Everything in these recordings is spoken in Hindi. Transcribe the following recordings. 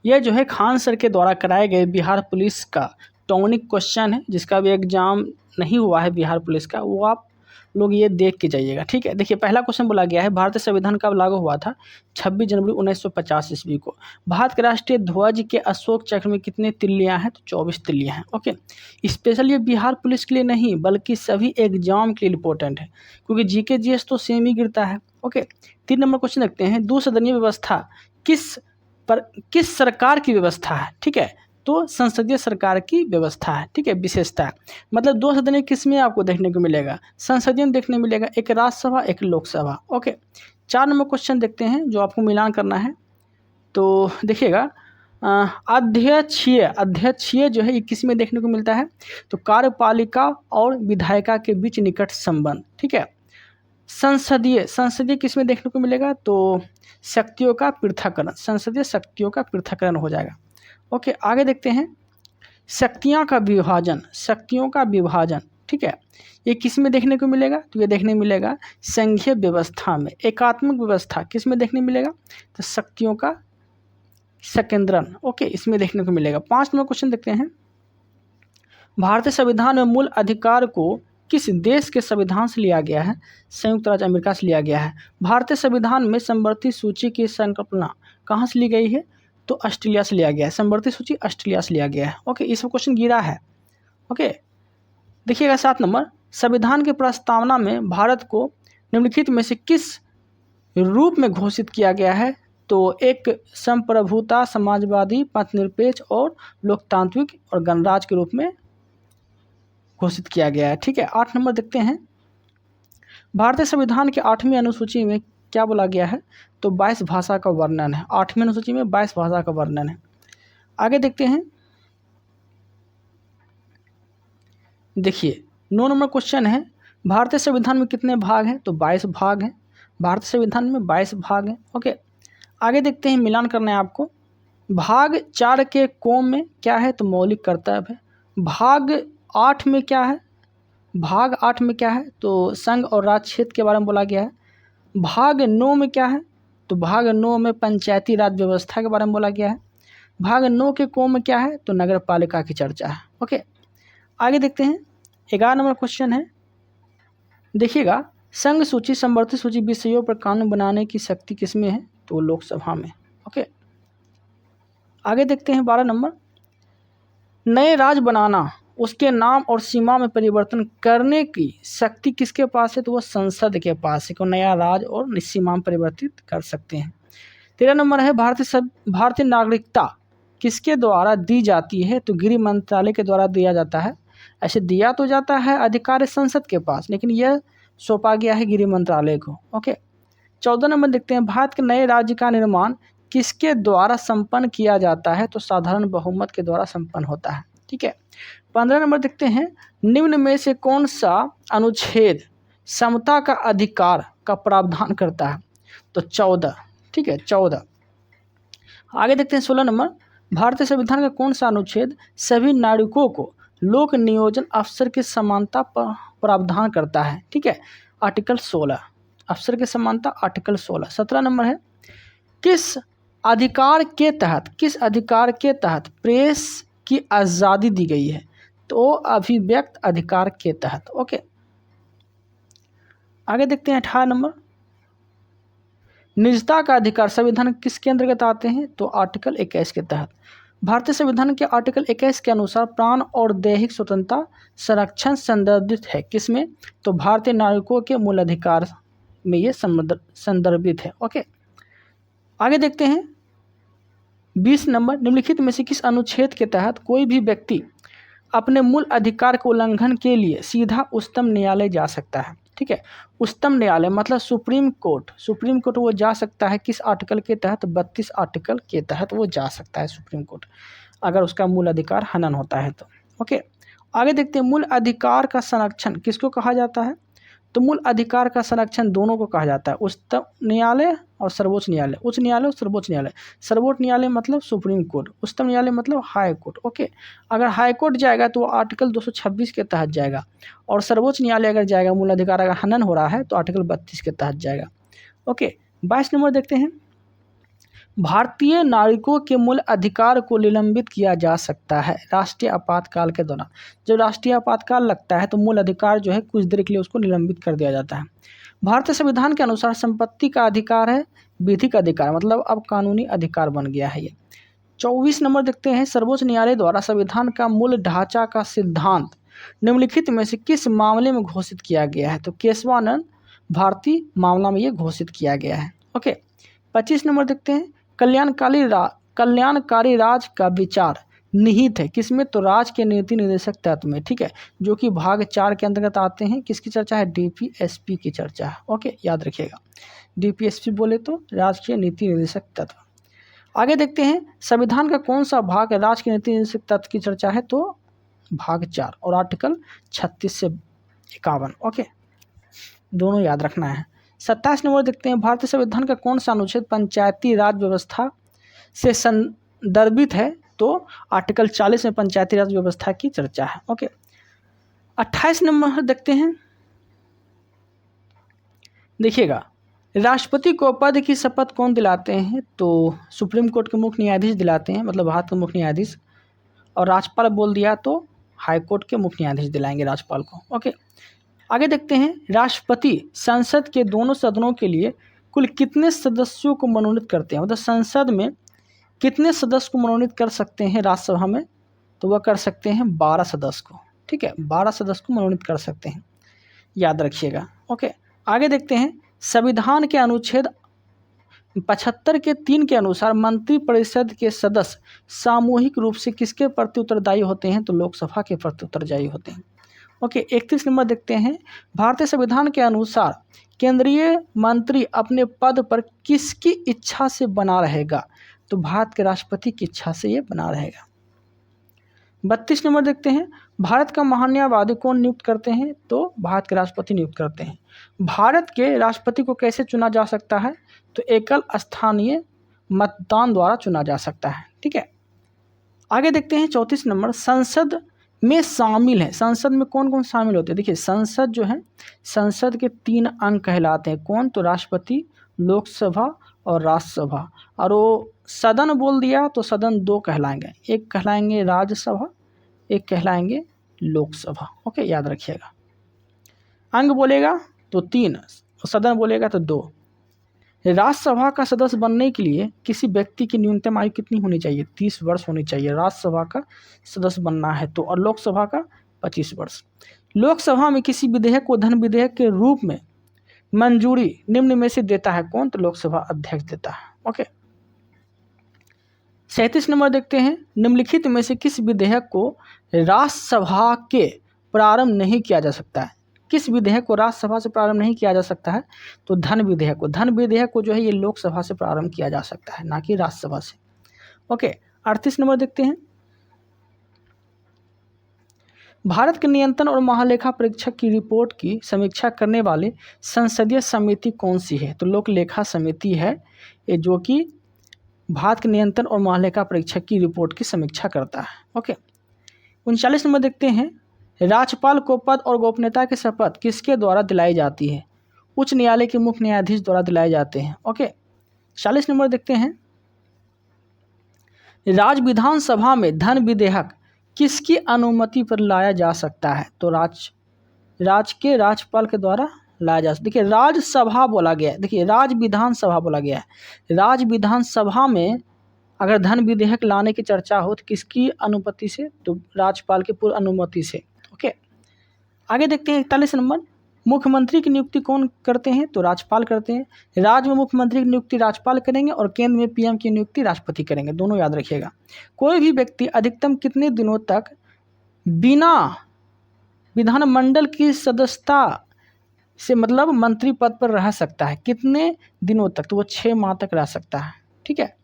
यह जो है खान सर के द्वारा कराए गए बिहार पुलिस का टॉनिक क्वेश्चन है, जिसका भी एग्जाम नहीं हुआ है बिहार पुलिस का, वो आप लोग ये देख के जाइएगा। ठीक है, देखिए पहला क्वेश्चन बोला गया है भारतीय संविधान कब लागू हुआ था? 26 जनवरी 1950 ईस्वी को। भारत के राष्ट्रीय ध्वज के अशोक चक्र में कितने तिल्लियाँ हैं? तो 24 तिल्लियाँ हैं। ओके, स्पेशल ये बिहार पुलिस के लिए नहीं बल्कि सभी एग्जाम के लिए इंपॉर्टेंट है, क्योंकि जीके जीएस तो सेम ही गिरता है। ओके, 3 नंबर क्वेश्चन देखते हैं, द्विसदनीय व्यवस्था किस सरकार की व्यवस्था है? ठीक है, तो संसदीय सरकार की व्यवस्था है। ठीक है, विशेषता है, मतलब 2 सदन किस में आपको देखने को मिलेगा? संसदीय देखने मिलेगा, एक राज्यसभा एक लोकसभा। ओके, 4 नंबर क्वेश्चन देखते हैं जो आपको मिलान करना है। तो देखिएगा अध्यक्षीय जो है ये किस में देखने को मिलता है? तो कार्यपालिका और विधायिका के बीच निकट संबंध। ठीक है, संसदीय किस में देखने को मिलेगा? तो शक्तियों का पृथक्करण, संसदीय शक्तियों का पृथक्करण हो जाएगा। ओके, आगे देखते हैं, शक्तियों का विभाजन। ठीक है, ये किस में देखने को मिलेगा? तो ये देखने मिलेगा संघीय व्यवस्था में। एकात्मक व्यवस्था किस में देखने मिलेगा? तो शक्तियों का संकेंद्रण। ओके, इसमें देखने को मिलेगा। 5 नंबर क्वेश्चन देखते हैं, भारतीय संविधान में मूल अधिकार को किस देश के संविधान से लिया गया है? संयुक्त राज्य अमेरिका से लिया गया है। भारतीय संविधान में समवर्ती सूची की संकल्पना कहाँ से ली गई है? तो ऑस्ट्रेलिया से लिया गया है। समवर्ती सूची ऑस्ट्रेलिया से लिया गया है। ओके, इसमें क्वेश्चन गिरा है। ओके, देखिएगा 7 नंबर, संविधान की प्रस्तावना में भारत को निम्नलिखित में से किस रूप में घोषित किया गया है? तो एक संप्रभुता, समाजवादी, पथनिरपेक्ष और लोकतांत्रिक और गणराज्य के रूप में घोषित किया गया है। ठीक है, 8 नंबर देखते हैं, भारतीय संविधान के 8वीं अनुसूची में क्या बोला गया है? तो 22 भाषा का वर्णन है। 8वीं अनुसूची में 22 भाषा का वर्णन है। आगे देखते हैं, देखिए 9 नंबर क्वेश्चन है, भारतीय संविधान में कितने भाग हैं? तो 22 भाग हैं। भारतीय संविधान में 22 भाग हैं। ओके, आगे देखते हैं, मिलान करना है आपको। भाग 4 के कोम में क्या है? तो मौलिक कर्तव्य है। भाग 8 में क्या है? भाग 8 में क्या है? तो संघ और राज्य क्षेत्र के बारे में बोला गया है। भाग 9 में क्या है? तो भाग 9 में पंचायती राज व्यवस्था के बारे में बोला गया है। भाग 9 के कोम में क्या है? तो नगर पालिका की चर्चा है। ओके, आगे देखते हैं, 11 नंबर क्वेश्चन है, देखिएगा संघ सूची, समवर्ती सूची विषयों पर कानून बनाने की शक्ति किसमें है? तो लोकसभा में। ओके, आगे देखते हैं 12 नंबर, नए राज्य बनाना, उसके नाम और सीमा में परिवर्तन करने की शक्ति किसके पास है? तो वो संसद के पास है, को नया राज्य और सीमा में परिवर्तित कर सकते हैं। 13 नंबर है, भारतीय नागरिकता किसके द्वारा दी जाती है? तो गृह मंत्रालय के द्वारा दिया जाता है। ऐसे दिया तो जाता है अधिकार संसद के पास, लेकिन यह सौंपा गया है गृह मंत्रालय को। ओके, 14 नंबर देखते हैं, भारत के नए राज्य का निर्माण किसके द्वारा संपन्न किया जाता है? तो साधारण बहुमत के द्वारा संपन्न होता है। ठीक है, 15 नंबर देखते हैं, निम्न में से कौन सा अनुच्छेद समता का अधिकार का प्रावधान करता है? तो 14। ठीक है, 14। आगे देखते हैं 16 नंबर, भारतीय संविधान का कौन सा अनुच्छेद सभी नागरिकों को लोक नियोजन अवसर की समानता प्रावधान करता है? ठीक है, आर्टिकल 16, अवसर की समानता, आर्टिकल 16। 17 नंबर है, किस अधिकार के तहत प्रेस की आज़ादी दी गई है? तो अभिव्यक्त अधिकार के तहत। ओके, आगे देखते हैं 18 नंबर, निजता का अधिकार संविधान किसके अंतर्गत आते हैं? तो आर्टिकल 21 के तहत। भारतीय संविधान के आर्टिकल 21 के अनुसार प्राण और दैहिक स्वतंत्रता संरक्षण संदर्भित है किसमें? तो भारतीय नागरिकों के मूल अधिकार में ये संदर्भित है। ओके, आगे देखते हैं 20 नंबर, निम्नलिखित में से किस अनुच्छेद के तहत कोई भी व्यक्ति अपने मूल अधिकार के उल्लंघन के लिए सीधा उच्चतम न्यायालय जा सकता है? ठीक है, उच्चतम न्यायालय मतलब सुप्रीम कोर्ट वो जा सकता है किस आर्टिकल के तहत? 32 आर्टिकल के तहत वो जा सकता है सुप्रीम कोर्ट, अगर उसका मूल अधिकार हनन होता है तो। ओके, आगे देखते हैं, मूल अधिकार का संरक्षण किसको कहा जाता है? तो मूल अधिकार का संरक्षण दोनों को कहा जाता है, उच्चतम न्यायालय और सर्वोच्च न्यायालय। उच्च न्यायालय और सर्वोच्च न्यायालय। सर्वोच्च न्यायालय मतलब सुप्रीम कोर्ट, उच्चतम न्यायालय मतलब हाई कोर्ट। ओके, अगर हाई कोर्ट जाएगा तो आर्टिकल 226 के तहत जाएगा, और सर्वोच्च न्यायालय अगर जाएगा, मूल अधिकार अगर हनन हो रहा है तो आर्टिकल 32 के तहत जाएगा। ओके, 22 नंबर देखते हैं, भारतीय नागरिकों के मूल अधिकार को निलंबित किया जा सकता है राष्ट्रीय आपातकाल के दौरान। जब राष्ट्रीय आपातकाल लगता है तो मूल अधिकार जो है कुछ देर के लिए उसको निलंबित कर दिया जाता है। भारतीय संविधान के अनुसार संपत्ति का अधिकार है विधिक अधिकार, मतलब अब कानूनी अधिकार बन गया है ये। 24 नंबर देखते हैं, सर्वोच्च न्यायालय द्वारा संविधान का मूल ढांचा का सिद्धांत निम्नलिखित में से किस मामले में घोषित किया गया है? तो केशवानंद भारती मामला में ये घोषित किया गया है। ओके, 25 नंबर देखते हैं, कल्याणकारी राज का विचार निहित है किसमें? तो राज के नीति निर्देशक तत्व में, ठीक है, जो कि भाग 4 के अंतर्गत आते हैं। किसकी चर्चा है? डीपीएसपी की चर्चा है। ओके, याद रखिएगा, डीपीएसपी बोले तो राजकीय नीति निर्देशक तत्व। आगे देखते हैं, संविधान का कौन सा भाग राज के नीति निर्देशक तत्व की चर्चा है? तो भाग 4 और आर्टिकल 36 से 51। ओके, दोनों याद रखना है। 27 नंबर देखते हैं, भारतीय संविधान का कौन सा अनुच्छेद पंचायती राज व्यवस्था से संदर्भित है? तो आर्टिकल 40 में पंचायती राज व्यवस्था की चर्चा है। ओके, 28 नंबर देखते हैं, देखिएगा, राष्ट्रपति को पद की शपथ कौन दिलाते हैं? तो सुप्रीम कोर्ट के मुख्य न्यायाधीश दिलाते हैं, मतलब भारत के मुख्य न्यायाधीश। और राज्यपाल बोल दिया तो हाई कोर्ट के मुख्य न्यायाधीश दिलाएंगे राज्यपाल को। ओके, आगे देखते हैं, राष्ट्रपति संसद के दोनों सदनों के लिए कुल कितने सदस्यों को मनोनीत करते हैं? मतलब संसद में कितने सदस्य को मनोनीत कर सकते हैं राज्यसभा में? तो वह कर सकते हैं 12 सदस्य को, ठीक है, 12 सदस्य को मनोनीत कर सकते हैं, याद रखिएगा। ओके, आगे देखते हैं, संविधान के अनुच्छेद 75 के 3 के अनुसार मंत्रिपरिषद के सदस्य सामूहिक रूप से किसके प्रति उत्तरदायी होते हैं? तो लोकसभा के प्रति उत्तरदायी होते हैं। ओके, 31 नंबर देखते हैं, भारतीय संविधान के अनुसार केंद्रीय मंत्री अपने पद पर किसकी इच्छा से बना रहेगा? तो भारत के राष्ट्रपति की इच्छा से ये बना रहेगा। 32 नंबर देखते हैं, भारत का महान्यायवादी कौन नियुक्त करते हैं? तो भारत के राष्ट्रपति नियुक्त करते हैं। भारत के राष्ट्रपति को कैसे चुना जा सकता है? तो एकल स्थानीय मतदान द्वारा चुना जा सकता है, ठीक है। आगे देखते हैं 34 नंबर, संसद में शामिल है, संसद में कौन कौन शामिल होते हैं? देखिए, संसद जो है, संसद के 3 अंग कहलाते हैं। कौन? तो राष्ट्रपति, लोकसभा और राज्यसभा। और वो सदन बोल दिया तो सदन 2 कहलाएंगे, एक कहलाएंगे राज्यसभा, एक कहलाएंगे लोकसभा। ओके, याद रखिएगा, अंग बोलेगा तो 3, सदन बोलेगा तो 2। राज्यसभा का सदस्य बनने के लिए किसी व्यक्ति की न्यूनतम आयु कितनी होनी चाहिए? 30 वर्ष होनी चाहिए राज्यसभा का सदस्य बनना है तो, और लोकसभा का 25 वर्ष। लोकसभा में किसी विधेयक को धन विधेयक के रूप में मंजूरी निम्न में से देता है कौन? तो लोकसभा अध्यक्ष देता है। ओके, 37 नंबर देखते हैं, निम्नलिखित में से किस विधेयक को राज्यसभा के प्रारंभ नहीं किया जा सकता है? किस विधेयक को राज्यसभा से प्रारंभ नहीं किया जा सकता है? तो धन विधेयक को। धन विधेयक को जो है ये लोकसभा से प्रारंभ किया जा सकता है, ना कि राज्यसभा से। ओके, 38 नंबर देखते हैं, भारत के नियंत्रण और महालेखा परीक्षक की रिपोर्ट की समीक्षा करने वाले संसदीय समिति कौन सी है? तो लोक लेखा समिति है ये, जो कि भारत के नियंत्रण और महालेखा परीक्षक की रिपोर्ट की समीक्षा करता है। ओके, 39 नंबर देखते हैं, राज्यपाल को पद और गोपनीयता की शपथ किसके द्वारा दिलाई जाती है? उच्च न्यायालय के मुख्य न्यायाधीश द्वारा दिलाए जाते हैं। ओके, 40 नंबर देखते हैं, राज्य विधानसभा में धन विधेयक किसकी अनुमति पर लाया जा सकता है? तो राज्य के राज्यपाल के द्वारा लाया जा सकता है। देखिए, राज्यसभा बोला गया है, देखिए राज्य विधानसभा बोला गया है। राज्य विधानसभा में अगर धन विधेयक लाने की चर्चा हो तो किसकी अनुमति से? तो राज्यपाल की पूर्व अनुमति से। ओके, आगे देखते हैं 41 नंबर, मुख्यमंत्री की नियुक्ति कौन करते हैं? तो राज्यपाल करते हैं। राज्य में मुख्यमंत्री की नियुक्ति राज्यपाल करेंगे और केंद्र में पीएम की नियुक्ति राष्ट्रपति करेंगे, दोनों याद रखिएगा। कोई भी व्यक्ति अधिकतम कितने दिनों तक बिना विधानमंडल की सदस्यता से, मतलब मंत्री पद पर रह सकता है? कितने दिनों तक? तो वो 6 माह तक रह सकता है, ठीक है।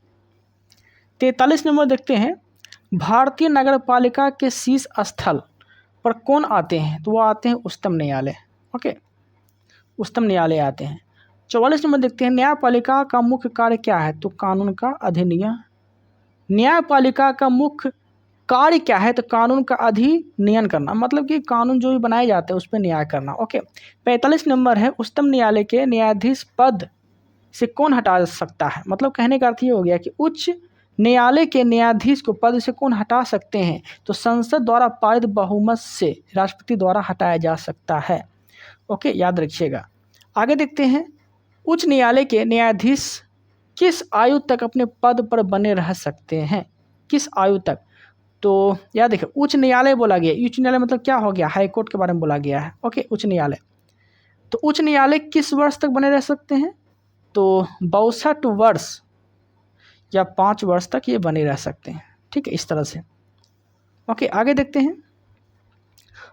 43 नंबर देखते हैं, भारतीय नगरपालिका के शीर्ष स्थल पर कौन आते हैं? तो वो आते हैं उच्चतम न्यायालय। ओके, उच्चतम न्यायालय आते हैं। 44 नंबर देखते हैं, न्यायपालिका का मुख्य कार्य क्या है? तो कानून का अधिनियम। न्यायपालिका का मुख्य कार्य क्या है? तो कानून का अधिनियम करना, मतलब कि कानून जो भी बनाए जाते हैं उस पर न्याय करना। ओके, 45 नंबर है, उच्चतम न्यायालय के न्यायाधीश पद से कौन हटा सकता है? मतलब कहने का अर्थ ये हो गया कि उच्च न्यायालय के न्यायाधीश को पद से कौन हटा सकते हैं? तो संसद द्वारा पारित बहुमत से राष्ट्रपति द्वारा हटाया जा सकता है। ओके, याद रखिएगा। आगे देखते हैं, उच्च न्यायालय के न्यायाधीश किस आयु तक अपने पद पर बने रह सकते हैं? किस आयु तक? तो याद देखिए, उच्च न्यायालय बोला गया। उच्च न्यायालय मतलब क्या हो गया? हाई कोर्ट के बारे में बोला गया है। ओके, उच्च न्यायालय। तो उच्च न्यायालय किस वर्ष तक बने रह सकते हैं? तो 62 वर्ष या 5 वर्ष तक ये बने रह सकते हैं। ठीक है, इस तरह से। ओके, आगे देखते हैं,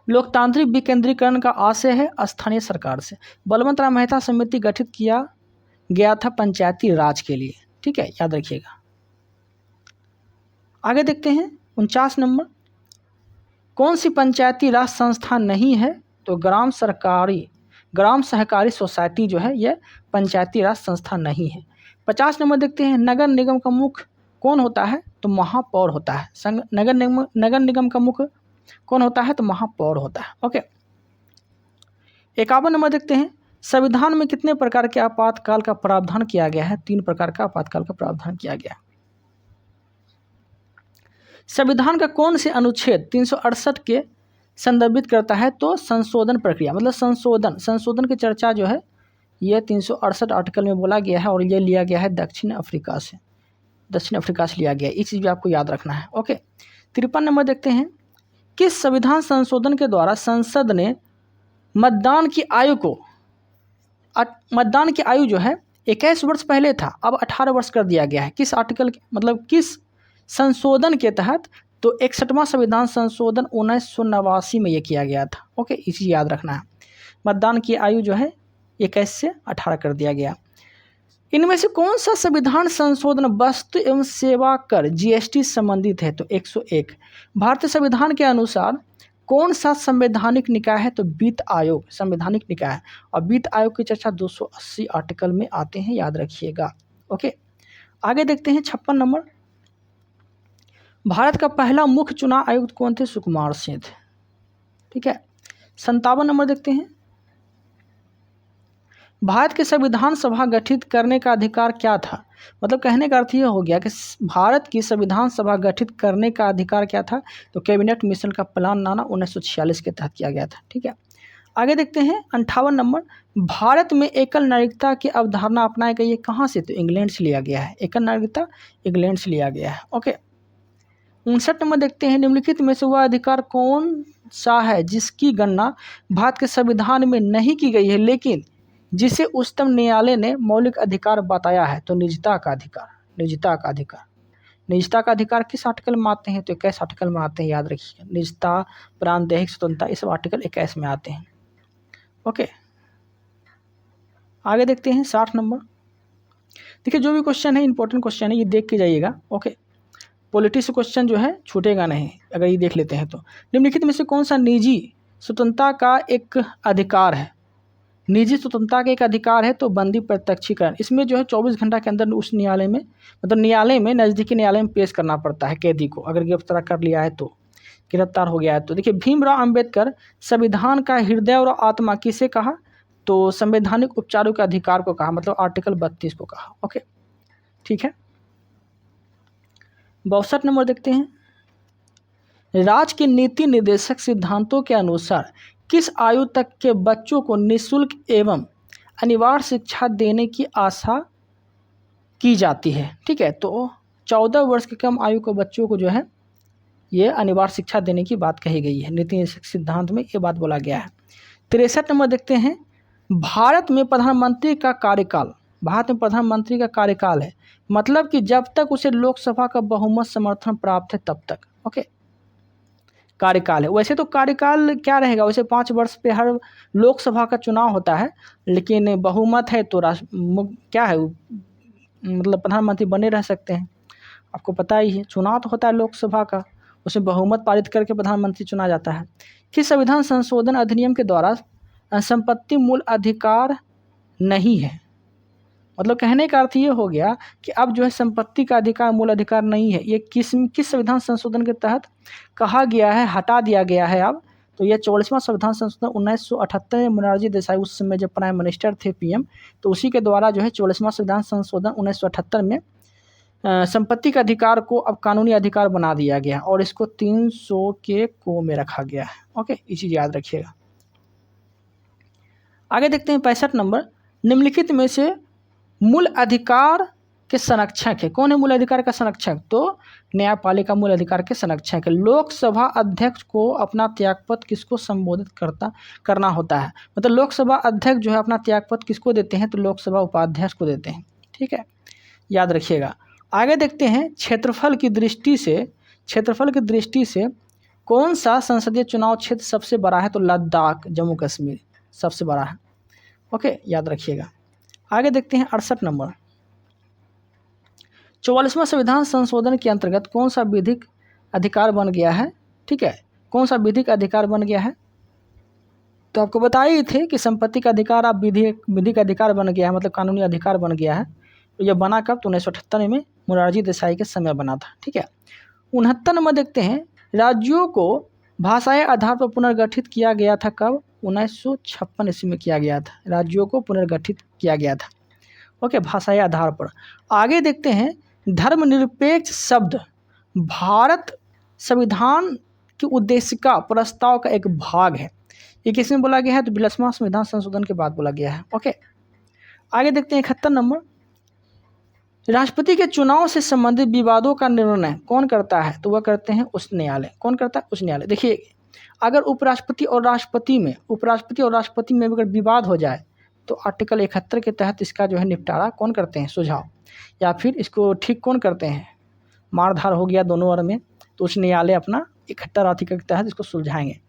लोकतांत्रिक विकेंद्रीकरण का आशय है स्थानीय सरकार से। बलवंत राय मेहता समिति गठित किया गया था पंचायती राज के लिए। ठीक है, याद रखिएगा। आगे देखते हैं 49 नंबर, कौन सी पंचायती राज संस्था नहीं है? तो ग्राम सहकारी सोसाइटी जो है यह पंचायती राज संस्था नहीं है। 50 नंबर देखते हैं, नगर निगम का मुख्य कौन होता है? तो महापौर होता है। नगर निगम का मुख्य कौन होता है? तो महापौर होता है। ओके, 51 नंबर देखते हैं, संविधान में कितने प्रकार के आपातकाल का प्रावधान किया गया है? 3 प्रकार का आपातकाल का प्रावधान किया गया है। संविधान का कौन से अनुच्छेद 368 के संदर्भित करता है? तो संशोधन प्रक्रिया, मतलब संशोधन की चर्चा जो है यह 368 आर्टिकल में बोला गया है और ये लिया गया है दक्षिण अफ्रीका से लिया गया है। इस चीज़ भी आपको याद रखना है। ओके, 53 नंबर देखते हैं, किस संविधान संशोधन के द्वारा संसद ने मतदान की आयु जो है 21 वर्ष पहले था, अब 18 वर्ष कर दिया गया है? किस आर्टिकल मतलब किस संशोधन के तहत? तो 61वां संविधान संशोधन 1989 में ये किया गया था। ओके, इसी याद रखना है। मतदान की आयु जो है 21 से 18 कर दिया गया। इनमें से कौन सा संविधान संशोधन वस्तु एवं सेवा कर जीएसटी संबंधित है? तो 101। भारतीय संविधान के अनुसार कौन सा संवैधानिक निकाय है? तो वित्त आयोग संवैधानिक निकाय है और वित्त आयोग की चर्चा 280 आर्टिकल में आते हैं, याद रखिएगा। ओके, आगे देखते हैं 56 नंबर, भारत का पहला मुख्य चुनाव आयुक्त कौन थे? सुकुमार सिंह थे। ठीक है, 57 नंबर देखते हैं, भारत के संविधान सभा गठित करने का अधिकार क्या था? मतलब कहने का अर्थ ये हो गया कि भारत की संविधान सभा गठित करने का अधिकार क्या था? तो कैबिनेट मिशन का प्लान नाना 1946 के तहत किया गया था। ठीक है, आगे देखते हैं 58 नंबर, भारत में एकल नागरिकता की अवधारणा अपनाई गई है कहाँ से? तो इंग्लैंड से लिया गया है। एकल नागरिकता इंग्लैंड से लिया गया है। ओके, 59 नंबर देखते हैं, निम्नलिखित में से वह अधिकार कौन सा है जिसकी गणना भारत के संविधान में नहीं की गई है लेकिन जिसे उच्चतम न्यायालय ने मौलिक अधिकार बताया है? तो निजता का अधिकार किस आर्टिकल में आते हैं? तो 21 आर्टिकल में आते हैं, याद रखिए। निजता, प्राण, दैहिक स्वतंत्रता, इस आर्टिकल 21 में आते हैं। ओके, आगे देखते हैं 60 नंबर। देखिए, जो भी क्वेश्चन है इंपॉर्टेंट क्वेश्चन है, ये देख के जाइएगा। ओके, पॉलिटिक्स क्वेश्चन जो है छूटेगा नहीं अगर ये देख लेते हैं तो। निम्नलिखित में से कौन सा निजी स्वतंत्रता का एक अधिकार है? निजी स्वतंत्रता का एक अधिकार है तो बंदी प्रत्यक्षीकरण। इसमें जो है 24 घंटा के अंदर उस न्यायालय में, मतलब न्यायालय में, नज़दीकी न्यायालय में पेश करना पड़ता है कैदी को, अगर गिरफ्तार कर लिया है तो, गिरफ्तार हो गया है तो। देखिए, भीमराव अंबेडकर संविधान का हृदय और आत्मा किसे कहा? तो संवैधानिक उपचारों के अधिकार को कहा, मतलब आर्टिकल 32 को कहा। ओके, ठीक है। 62 नंबर देखते हैं, राज्य के नीति निर्देशक सिद्धांतों के अनुसार किस आयु तक के बच्चों को निःशुल्क एवं अनिवार्य शिक्षा देने की आशा की जाती है? ठीक है, तो 14 वर्ष के कम आयु के बच्चों को जो है ये अनिवार्य शिक्षा देने की बात कही गई है। नीति निर्देशक सिद्धांत में ये बात बोला गया है। 63 नंबर देखते हैं, भारत में प्रधानमंत्री का कार्यकाल है, मतलब कि जब तक उसे लोकसभा का बहुमत समर्थन प्राप्त है तब तक। ओके, कार्यकाल है। वैसे तो कार्यकाल क्या रहेगा? वैसे 5 वर्ष पे हर लोकसभा का चुनाव होता है, लेकिन बहुमत है तो क्या है, मतलब प्रधानमंत्री बने रह सकते हैं। आपको पता ही है, चुनाव तो होता है लोकसभा का, उसमें बहुमत पारित करके प्रधानमंत्री चुना जाता है। किस संविधान संशोधन अधिनियम के द्वारा संपत्ति मूल अधिकार नहीं है? मतलब कहने का अर्थ ये हो गया कि अब जो है संपत्ति का अधिकार मूल अधिकार नहीं है। ये किस संविधान संशोधन के तहत कहा गया है, हटा दिया गया है अब? तो यह 44वां संविधान संशोधन 1978 में मोरारजी देसाई उस समय जब प्राइम मिनिस्टर थे, पीएम, तो उसी के द्वारा जो है 44वां संविधान संशोधन 1978 में संपत्ति के अधिकार को अब कानूनी अधिकार बना दिया गया और इसको 300 के को में रखा गया है। ओके, ये चीज़ याद रखिएगा। आगे देखते हैं 65 नंबर, निम्नलिखित में से मूल अधिकार के संरक्षक है। कौन है मूल अधिकार का संरक्षक? तो न्यायपालिका मूल अधिकार के संरक्षक है। लोकसभा अध्यक्ष को अपना त्यागपत्र किसको संबोधित करना होता है? मतलब लोकसभा अध्यक्ष जो है अपना त्यागपत्र किसको देते हैं? तो लोकसभा उपाध्यक्ष को देते हैं। ठीक है, याद रखिएगा। आगे देखते हैं क्षेत्रफल की दृष्टि से कौन सा संसदीय चुनाव क्षेत्र सबसे बड़ा है? तो लद्दाख, जम्मू कश्मीर सबसे बड़ा है। ओके, याद रखिएगा। आगे देखते हैं 68 नंबर, 44वां संविधान संशोधन के अंतर्गत कौन सा विधिक अधिकार बन गया है? ठीक है, कौन सा विधिक अधिकार बन गया है? तो आपको बताए थे कि संपत्ति का अधिकार अब विधिक अधिकार बन गया है, मतलब कानूनी अधिकार बन गया है। तो यह बना कब? तो 1978 में मोरारजी देसाई के समय बना था। ठीक है, 69 नंबर देखते हैं, राज्यों को भाषाई आधार पर पुनर्गठित किया गया था कब? 1956 ईस्वी में किया गया था। राज्यों को पुनर्गठित किया गया था। ओके, भाषाई आधार पर। आगे देखते हैं, धर्मनिरपेक्ष शब्द भारत संविधान की उद्देशिका प्रस्ताव का एक भाग है। ये किसमें बोला गया है? तो 42वां संविधान संशोधन के बाद बोला गया है। ओके, आगे देखते हैं 71 नंबर, राष्ट्रपति के चुनाव से संबंधित विवादों का निर्णय कौन करता है? तो वह करते हैं उच्च न्यायालय। कौन करता है? उच्च न्यायालय। देखिए, अगर उपराष्ट्रपति और राष्ट्रपति में अगर विवाद हो जाए तो आर्टिकल 71 के तहत इसका जो है निपटारा कौन करते हैं? सुझाव, या फिर इसको ठीक कौन करते हैं? मारधार हो गया दोनों ओर में, तो उच्च न्यायालय अपना 71 आर्टिकल के तहत इसको सुलझाएंगे।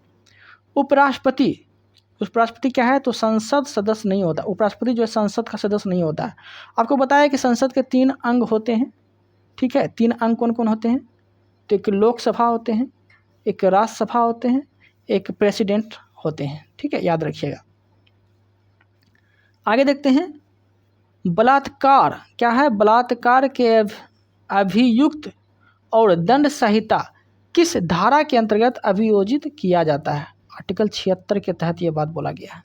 उपराष्ट्रपति क्या है? तो संसद सदस्य नहीं होता। उपराष्ट्रपति जो है संसद का सदस्य नहीं होता है। आपको बताया कि संसद के 3 अंग होते हैं। ठीक है, 3 अंग कौन कौन होते हैं? तो एक लोकसभा होते हैं, एक राज्यसभा होते हैं, एक प्रेसिडेंट होते हैं। ठीक है, याद रखिएगा। आगे देखते हैं, बलात्कार क्या है? बलात्कार के अभियुक्त और दंड संहिता किस धारा के अंतर्गत अभियोजित किया जाता है? आर्टिकल 76 के तहत ये बात बोला गया है।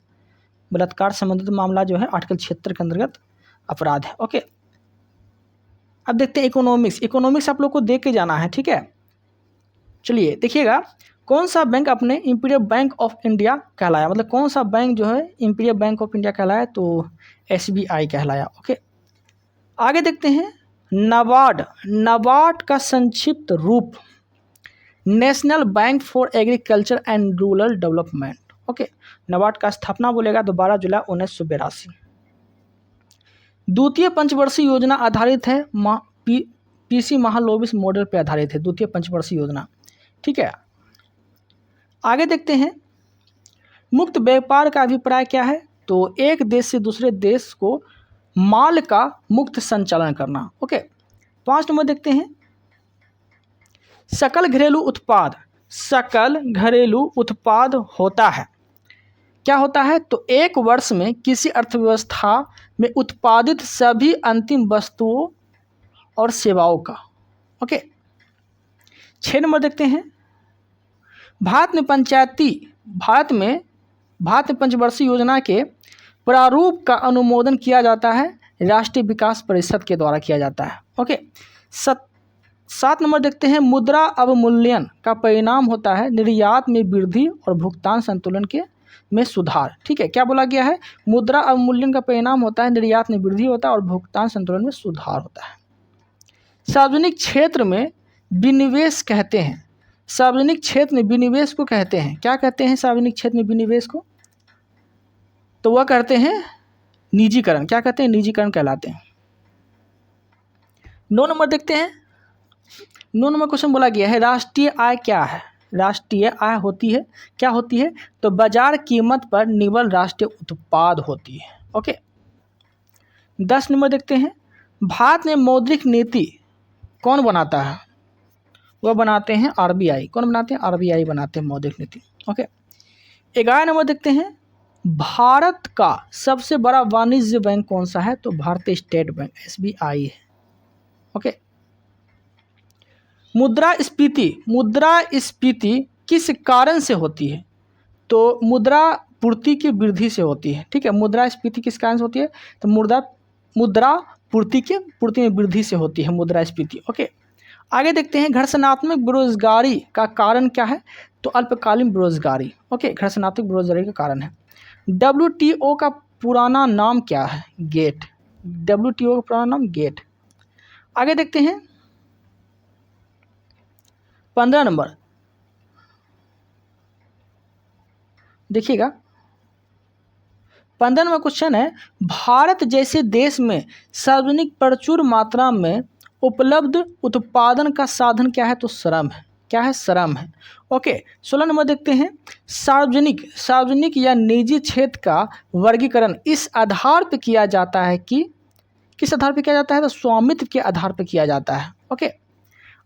बलात्कार संबंधित मामला जो है आर्टिकल 76 के अंतर्गत अपराध है। ओके, अब देखते हैं इकोनॉमिक्स आप लोग को देख के जाना है। ठीक है, चलिए देखिएगा, कौन सा बैंक अपने इंपीरियल बैंक ऑफ इंडिया कहलाया? मतलब कौन सा बैंक जो है इंपीरियल बैंक ऑफ इंडिया कहलाया? तो SBI कहलाया। ओके, आगे देखते हैं, नाबार्ड का संक्षिप्त रूप national bank for agriculture and rural development. Okay, NABARD का स्थापना बोलेगा तो 12 जुलाई 1982। द्वितीय पंचवर्षीय योजना आधारित है PC महालोबिस मॉडल पर आधारित है द्वितीय पंचवर्षीय योजना। ठीक है, आगे देखते हैं, मुक्त व्यापार का अभिप्राय क्या है? तो एक देश से दूसरे देश को माल का मुक्त संचालन करना। ओके, 5 नंबर देखते हैं, सकल घरेलू उत्पाद होता है। क्या होता है? तो एक वर्ष में किसी अर्थव्यवस्था में उत्पादित सभी अंतिम वस्तुओं और सेवाओं का। ओके, 6 नंबर देखते हैं, भारत में पंचवर्षीय योजना के प्रारूप का अनुमोदन किया जाता है राष्ट्रीय विकास परिषद के द्वारा किया जाता है। ओके, 7 नंबर देखते हैं, मुद्रा अवमूल्यन का परिणाम होता है निर्यात में वृद्धि और भुगतान संतुलन में सुधार। ठीक है, क्या बोला गया है? मुद्रा अवमूल्यन का परिणाम होता है निर्यात में वृद्धि होता है और भुगतान संतुलन में सुधार होता है। सार्वजनिक क्षेत्र में विनिवेश कहते हैं। सार्वजनिक क्षेत्र में विनिवेश को कहते हैं, क्या कहते हैं सार्वजनिक क्षेत्र में विनिवेश को? तो वह कहते हैं निजीकरण। क्या कहते हैं? निजीकरण कहलाते हैं। 9 नंबर देखते हैं, 9 नंबर क्वेश्चन बोला गया है, राष्ट्रीय आय क्या है? राष्ट्रीय आय होती है, क्या होती है? तो बाजार कीमत पर निवल राष्ट्रीय उत्पाद होती है। ओके, 10 नंबर देखते हैं, भारत में मौद्रिक नीति कौन बनाता है? वह बनाते हैं RBI। कौन बनाते हैं? RBI बनाते हैं मौद्रिक नीति। ओके, 11 नंबर देखते हैं, भारत का सबसे बड़ा वाणिज्य बैंक कौन सा है? तो भारतीय स्टेट बैंक SBI है। ओके, मुद्रास्फीति किस कारण से होती है? तो मुद्रा पूर्ति की वृद्धि से होती है। ठीक है, मुद्रास्फीति किस कारण से होती है? तो मुद्रा पूर्ति में वृद्धि से होती है मुद्रास्फीति। ओके, आगे देखते हैं घर्षणात्मक बेरोजगारी का कारण क्या है? तो अल्पकालीन बेरोजगारी। ओके, घर्षणात्मक बेरोजगारी का कारण है। WTO का पुराना नाम क्या है? गेट। WTO का पुराना नाम गेट। आगे देखते हैं 15 नंबर, देखिएगा 15 नंबर क्वेश्चन है, भारत जैसे देश में सार्वजनिक प्रचुर मात्रा में उपलब्ध उत्पादन का साधन क्या है? तो श्रम है। क्या है? श्रम है। ओके, 16 नंबर देखते हैं, सार्वजनिक या निजी क्षेत्र का वर्गीकरण इस आधार पर किया जाता है कि किस आधार पर किया जाता है? तो स्वामित्व के आधार पर किया जाता है। ओके,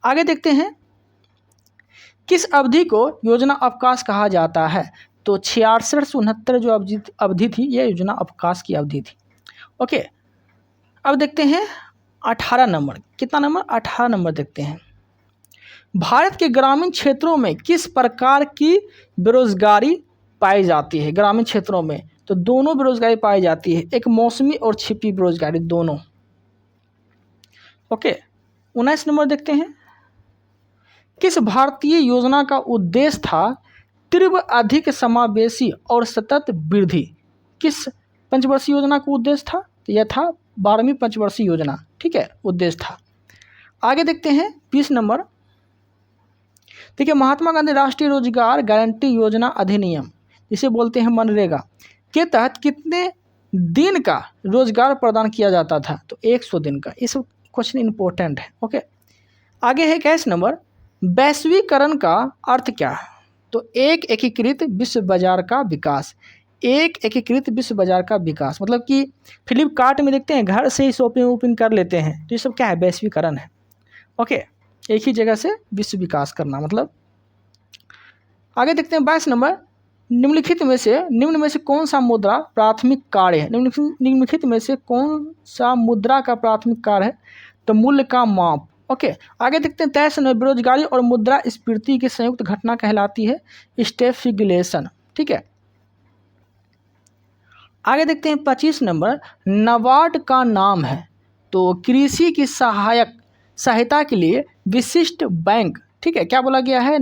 आगे देखते हैं, किस अवधि को योजना अवकाश कहा जाता है? तो 66 से 69 जो अवधि थी, यह योजना अवकाश की अवधि थी। ओके, अब देखते हैं 18 नंबर, कितना नंबर? 18 नंबर देखते हैं, भारत के ग्रामीण क्षेत्रों में किस प्रकार की बेरोजगारी पाई जाती है? ग्रामीण क्षेत्रों में तो दोनों बेरोजगारी पाई जाती है, एक मौसमी और छिपी बेरोजगारी, दोनों। ओके, 19 नंबर देखते हैं, किस भारतीय योजना का उद्देश्य था तीव्र, अधिक समावेशी और सतत वृद्धि? किस पंचवर्षीय योजना का उद्देश्य था? तो यह था 12वीं पंचवर्षीय योजना। ठीक है, उद्देश्य था। आगे देखते हैं 20 नंबर, देखिए महात्मा गांधी राष्ट्रीय रोजगार गारंटी योजना अधिनियम, जिसे बोलते हैं मनरेगा, के तहत कितने दिन का रोजगार प्रदान किया जाता था? तो 100 दिन का। इस क्वेश्चन इंपॉर्टेंट है। ओके, आगे है 21 नंबर, वैश्वीकरण का अर्थ क्या है? तो एक एकीकृत विश्व बाजार का विकास। एक एकीकृत विश्व बाजार का विकास मतलब कि फ्लिपकार्ट में देखते हैं घर से ही शॉपिंग कर लेते हैं, तो ये सब क्या है? वैश्वीकरण है। ओके, एक ही जगह से विश्व विकास करना मतलब। आगे देखते हैं 22 नंबर, निम्न में से कौन सा मुद्रा प्राथमिक कार्य है? निम्नलिखित में से कौन सा मुद्रा का प्राथमिक कार्य है? तो मूल्य का माप। ओके, आगे देखते हैं 23 नंबर, बेरोजगारी और मुद्रास्फीति की संयुक्त घटना कहलाती है स्टैग्फ्लेशन। ठीक है, आगे देखते हैं 25 नंबर, नाबार्ड का नाम है? तो कृषि की सहायता के लिए विशिष्ट बैंक। ठीक है, क्या बोला गया है?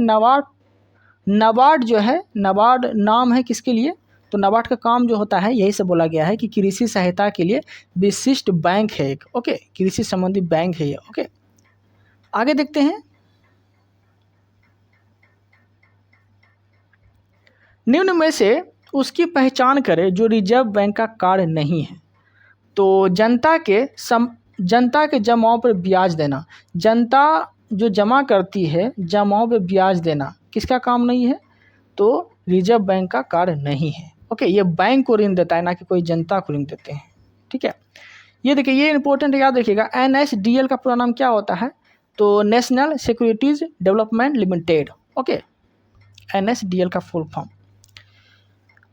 नाबार्ड जो है, नाबार्ड नाम है किसके लिए? तो नाबार्ड का काम जो होता है यही से बोला गया है कि कृषि सहायता के लिए विशिष्ट बैंक है एक। ओके, कृषि संबंधी बैंक है ये। ओके, आगे देखते हैं, निम्न में से उसकी पहचान करें जो रिजर्व बैंक का कार्य नहीं है। तो जनता के जमाओं पर ब्याज देना, जनता जो जमा करती है जमाओं पर ब्याज देना किसका काम नहीं है? तो रिजर्व बैंक का कार्य नहीं है। ओके, ये बैंक को ऋण देता है, ना कि कोई जनता को ऋण देते हैं। ठीक है, ये देखिए, ये इंपॉर्टेंट याद रखिएगा। NSDL का पूरा नाम क्या होता है? तो national securities development limited. Okay, NSDL का फुल फॉर्म।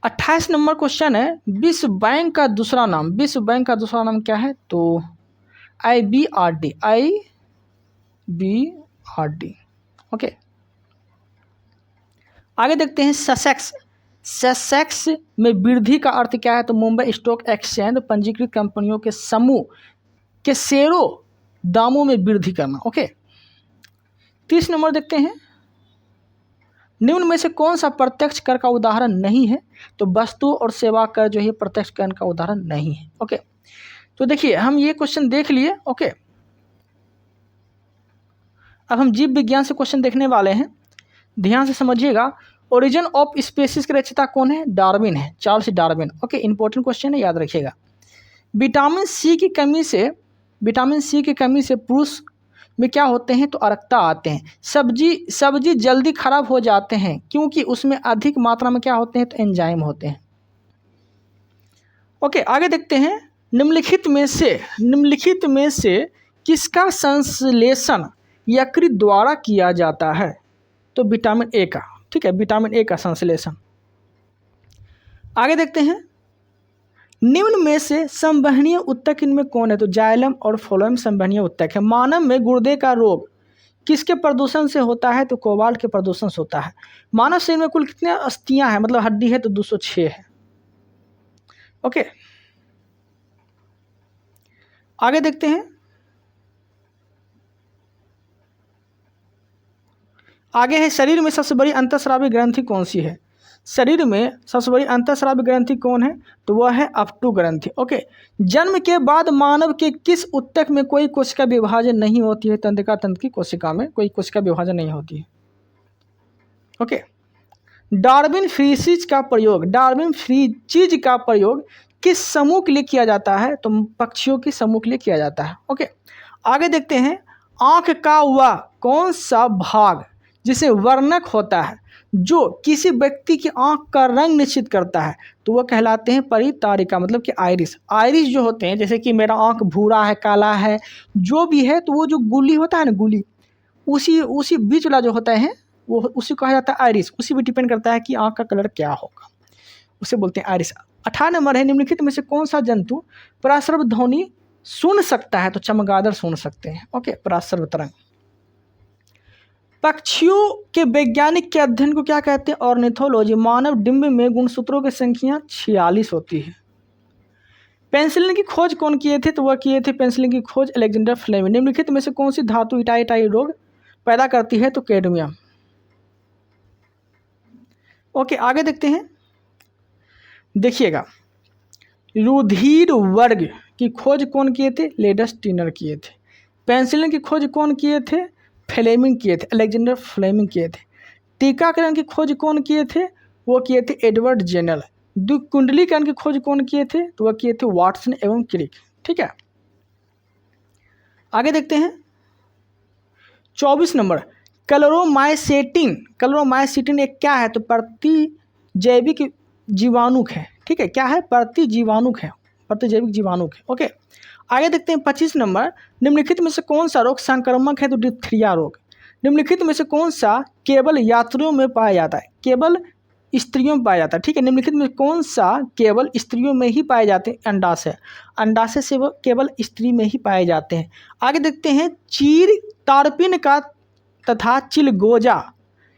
28 नंबर क्वेश्चन है, विश्व बैंक का दूसरा नाम। विश्व बैंक का दूसरा नाम क्या है? तो IBRD। ओके, आगे देखते हैं ससेक्स में वृद्धि का अर्थ क्या है? तो मुंबई स्टॉक एक्सचेंज पंजीकृत कंपनियों के समूह के शेयरों दामों में वृद्धि करना। ओके, 30 नंबर देखते हैं, निम्न में से कौन सा प्रत्यक्ष कर का उदाहरण नहीं है? तो वस्तु और सेवा कर जो है प्रत्यक्ष कर का उदाहरण नहीं है। ओके, तो देखिए हम ये क्वेश्चन देख लिए। ओके, अब हम जीव विज्ञान से क्वेश्चन देखने वाले हैं, ध्यान से समझिएगा। ओरिजिन ऑफ स्पीसीज के रचयिता कौन है? डार्विन है, Charles Darwin. Okay, important question है, याद रखिएगा। विटामिन सी की कमी से पुरुष में क्या होते हैं? तो अरक्ता आते हैं। सब्जी जल्दी खराब हो जाते हैं क्योंकि उसमें अधिक मात्रा में क्या होते हैं? तो एंजाइम होते हैं। ओके, आगे देखते हैं, निम्नलिखित में से किसका संश्लेषण यकृत द्वारा किया जाता है? तो विटामिन ए का। ठीक है, विटामिन ए का संश्लेषण। आगे देखते हैं, निम्न में से संवहनीय ऊतक इनमें कौन है? तो जाइलम और फ्लोएम संवहनीय ऊतक है। मानव में गुर्दे का रोग किसके प्रदूषण से होता है? तो कोबाल्ट के प्रदूषण से होता है। मानव शरीर में कुल कितने अस्थियां हैं, मतलब हड्डी है? तो 206 है। ओके, आगे देखते हैं। आगे है, शरीर में सबसे बड़ी अंतःस्रावी ग्रंथि कौन सी है? शरीर में सबसे बड़ी अंतःस्रावी ग्रंथि कौन है? तो वह है अपटू ग्रंथि। ओके, जन्म के बाद मानव के किस ऊतक में कोई कोशिका विभाजन नहीं होती है? तंत्रिका तंत्र की कोशिका में कोई कोशिका विभाजन नहीं होती है। ओके, डार्विन फ्रीसीज का प्रयोग, डार्विन फ्रीजीज का प्रयोग किस समूह के लिए किया जाता है? तो पक्षियों के समूह के लिए किया जाता है। ओके, आगे देखते हैं। आंख का वह कौन सा भाग जिसे वर्णक होता है, जो किसी व्यक्ति की आंख का रंग निश्चित करता है? तो वह कहलाते हैं परितारिका, मतलब कि आइरिस। आइरिस जो होते हैं, जैसे कि मेरा आंख भूरा है, काला है, जो भी है, तो वो जो गुली होता है ना, गुली, उसी बीच वाला जो होता है वो उसी कहा जाता है आइरिस। उसी पे डिपेंड करता है कि आंख का कलर क्या होगा, उसे बोलते हैं आइरिस। 18 नंबर है, निम्नलिखित में से कौन सा जंतु पराश्रव ध्वनि सुन सकता है? तो चमगादड़ सुन सकते हैं। ओके, पराश्रव तरंग। पक्षियों के वैज्ञानिक के अध्ययन को क्या कहते हैं? ऑर्निथोलॉजी। मानव डिंब में गुणसूत्रों की संख्या 46 होती है। पेंसिलिन की खोज कौन किए थे? तो वह किए थे पेंसिलिन की खोज अलेक्जेंडर फ्लेमिंग। निम्नलिखित में से कौन सी धातु इटाई रोग पैदा करती है? तो कैडमियम। ओके, आगे देखते हैं। देखिएगा, रुधिर वर्ग की खोज कौन किए थे? लेडस टिनर किए थे। पेंसिलिन की खोज कौन किए थे? फ्लेमिंग किए थे, अलेक्जेंडर फ्लेमिंग किए थे। टीकाकरण की खोज कौन किए थे? वो किए थे एडवर्ड जेनर। द्विकुंडलीकरण की खोज कौन किए थे? तो वह किए थे वाटसन एवं क्रिक। ठीक है, आगे देखते हैं। 24 नंबर, क्लोरोमाइसेटिन। क्लोरोमाइसेटिन एक क्या है? तो प्रतिजैविक जीवाणुक है। ठीक है, क्या है? प्रतिजीवाणुक है, प्रतिजैविक जीवाणुक है। ओके, आगे देखते हैं। 25 नंबर, निम्नलिखित में से कौन सा रोग संक्रामक है? तो डिप्थीरिया रोग। निम्नलिखित में से कौन सा केवल यात्रियों में पाया जाता है? केवल स्त्रियों में पाया जाता है। ठीक है, निम्नलिखित में कौन सा केवल स्त्रियों में ही पाए जाते हैं? अंडाशय। अंडाशय से वो केवल स्त्री में ही पाए जाते हैं। आगे देखते हैं। चीर तारपिन का तथा चिलगोजा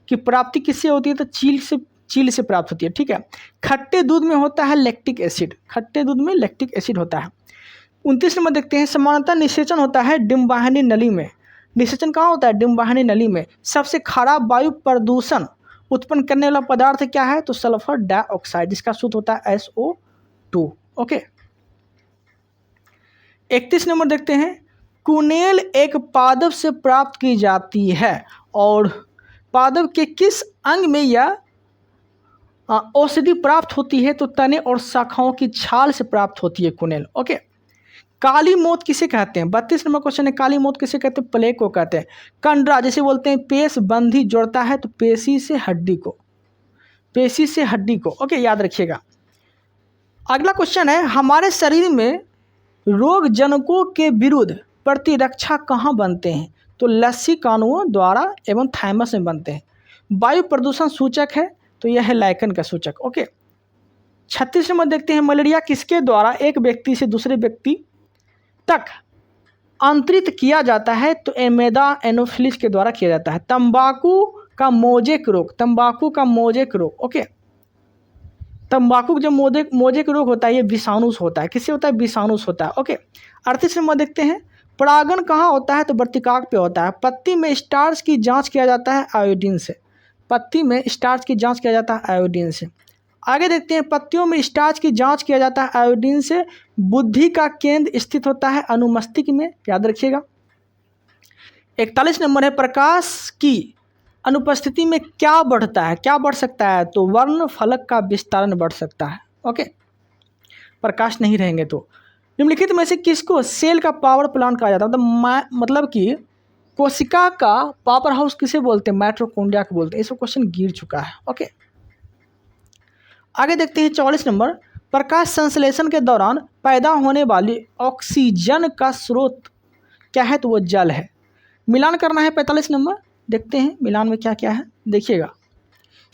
की प्राप्ति किससे होती है? तो चील से प्राप्त होती है। ठीक है, खट्टे दूध में होता है लैक्टिक एसिड। खट्टे दूध में लैक्टिक एसिड होता है। 29 नंबर देखते हैं। सामान्यतः निषेचन होता है डिम्बाहिनी नली में। निषेचन कहाँ होता है? डिम्बाहिनी नली में। सबसे खराब वायु प्रदूषण उत्पन्न करने वाला पदार्थ क्या है? तो सल्फर डाइऑक्साइड, जिसका सूत्र होता है SO2। ओके, 31 नंबर देखते हैं। कुनेल एक पादप से प्राप्त की जाती है और पादप के किस अंग में यह औषधि प्राप्त होती है? तो तने और शाखाओं की छाल से प्राप्त होती है कुनेल। ओके, काली मौत किसे कहते हैं? 32 नंबर क्वेश्चन है। काली मौत किसे कहते हैं? प्लेग को कहते हैं। कंडरा, जैसे बोलते हैं पेश बंधी जोड़ता है, तो पेशी से हड्डी को, पेशी से हड्डी को। ओके, याद रखिएगा। अगला क्वेश्चन है, हमारे शरीर में रोग जनकों के विरुद्ध प्रतिरक्षा कहाँ बनते हैं? तो लसीकाणुओं द्वारा एवं थाइमस में बनते हैं। वायु प्रदूषण सूचक है, तो यह है लाइकन का सूचक। ओके, 36 नंबर देखते हैं। मलेरिया किसके द्वारा एक व्यक्ति से दूसरे व्यक्ति तक अंतरित किया जाता है? तो एमेदा एनोफिलिस के द्वारा किया जाता है। तंबाकू का मोजेक रोग, तंबाकू का मोजेक रोग। ओके, तंबाकू जब मोजेक रोग होता है, ये विषाणु से होता है। किससे होता है? विषाणु से होता है। ओके, 38 नंबर देखते हैं। परागण कहाँ होता है? तो वर्तिकाक पे होता है। पत्ती में स्टार्च की जांच किया जाता है आयोडीन से। पत्ती में स्टार्च की जांच किया जाता है आयोडीन से। आगे देखते हैं। पत्तियों में स्टार्च की जांच किया जाता है आयोडीन से। बुद्धि का केंद्र स्थित होता है अनुमस्तिष्क में, याद रखिएगा। 41 नंबर है। प्रकाश की अनुपस्थिति में क्या बढ़ता है? क्या बढ़ सकता है? तो वर्ण फलक का विस्तारण बढ़ सकता है। ओके, प्रकाश नहीं रहेंगे तो। निम्नलिखित में से किसको सेल का पावर प्लांट कहा जाता है? मतलब कि कोशिका का पावर हाउस किसे बोलते हैं? माइटोकॉन्ड्रिया को बोलते हैं। इसमें क्वेश्चन गिर चुका है। ओके, आगे देखते हैं। 44 नंबर, प्रकाश संश्लेषण के दौरान पैदा होने वाली ऑक्सीजन का स्रोत क्या है? तो वो जल है। मिलान करना है। 45 नंबर देखते हैं। मिलान में क्या क्या है देखिएगा।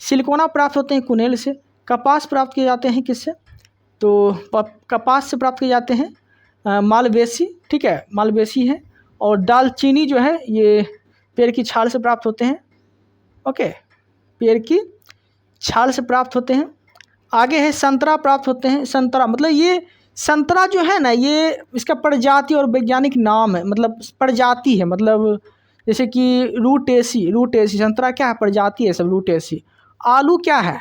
सिलिकोना प्राप्त होते हैं कुनेल से। कपास प्राप्त किए जाते हैं किससे? तो कपास से प्राप्त किए जाते हैं मालवेसी। ठीक है, मालवेसी है। और दालचीनी जो है ये पेड़ की छाल से प्राप्त होते हैं। ओके, पेड़ की छाल से प्राप्त होते हैं। आगे है संतरा प्राप्त होते हैं। संतरा मतलब ये संतरा जो है ना, ये इसका प्रजाति और वैज्ञानिक नाम है, मतलब प्रजाति है, मतलब जैसे कि रूटेसी, रूटेसी संतरा क्या है, प्रजाति है सब, रूटेसी। आलू क्या है,